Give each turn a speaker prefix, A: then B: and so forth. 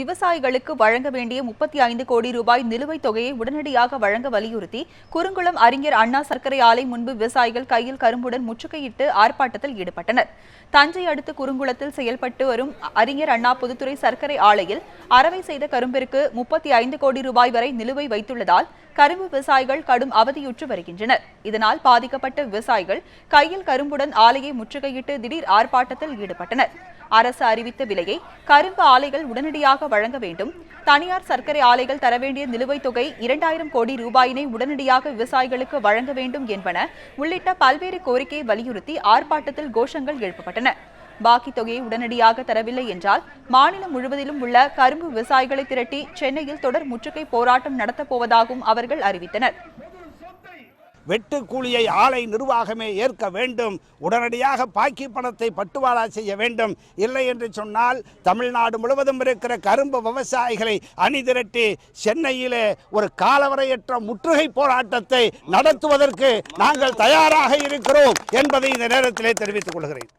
A: விவசாயிகளுக்கு வழங்க வேண்டிய 35 கோடி ரூபாய் நிலுவைத் தொகையை உடனடியாக வழங்க வலியுறுத்தி குறுங்குளம் அறிஞர் அண்ணா சர்க்கரை ஆலை முன்பு விவசாயிகள் கையில் கரும்புடன் முற்றுகையிட்டு ஆர்ப்பாட்டத்தில் ஈடுபட்டனர். தஞ்சை அடுத்த குறுங்குளத்தில் செயல்பட்டு வரும் அறிஞர் அண்ணா பொதுத்துறை சர்க்கரை ஆலையில் அரவை செய்த கரும்பிற்கு 35 கோடி ரூபாய் வரை நிலுவை வைத்துள்ளதால் கரும்பு விவசாயிகள் கடும் அவதியுற்று வருகின்றனர். இதனால் பாதிக்கப்பட்ட விவசாயிகள் கையில் கரும்புடன் ஆலையை முற்றுகையிட்டு திடீர் ஆர்ப்பாட்டத்தில் ஈடுபட்டனர். அரசு அறிவித்த விலையை கரும்பு ஆலைகள் உடனடியாக வழங்க வேண்டும், தனியார் சர்க்கரை ஆலைகள் தர வேண்டிய நிலுவைத் தொகை 2000 கோடி ரூபாயினை உடனடியாக விவசாயிகளுக்கு வழங்க வேண்டும் என்பன உள்ளிட்ட பல்வேறு கோரிக்கையை வலியுறுத்தி ஆர்ப்பாட்டத்தில் கோஷங்கள் எழுப்பப்பட்டன. பாக்கி தொகையை உடனடியாக தரவில்லை என்றால் மாநிலம் முழுவதிலும் உள்ள கரும்பு விவசாயிகளை திரட்டி சென்னையில் தொடர் முற்றுகை போராட்டம் நடத்தப்போவதாகவும் அவர்கள் அறிவித்தனர்.
B: வெட்டு கூலியை ஆலை நிர்வாகமே ஏற்க வேண்டும், உடனடியாக பாக்கி பணத்தை பட்டுவாடா செய்ய வேண்டும். இல்லை என்று சொன்னால் தமிழ்நாடு முழுவதும் இருக்கிற கரும்பு விவசாயிகளை அணிதிரட்டி சென்னையிலே ஒரு காலவரையற்ற முற்றுகை போராட்டத்தை நடத்துவதற்கு நாங்கள் தயாராக இருக்கிறோம் என்பதை இந்த நேரத்திலே தெரிவித்துக் கொள்கிறேன்.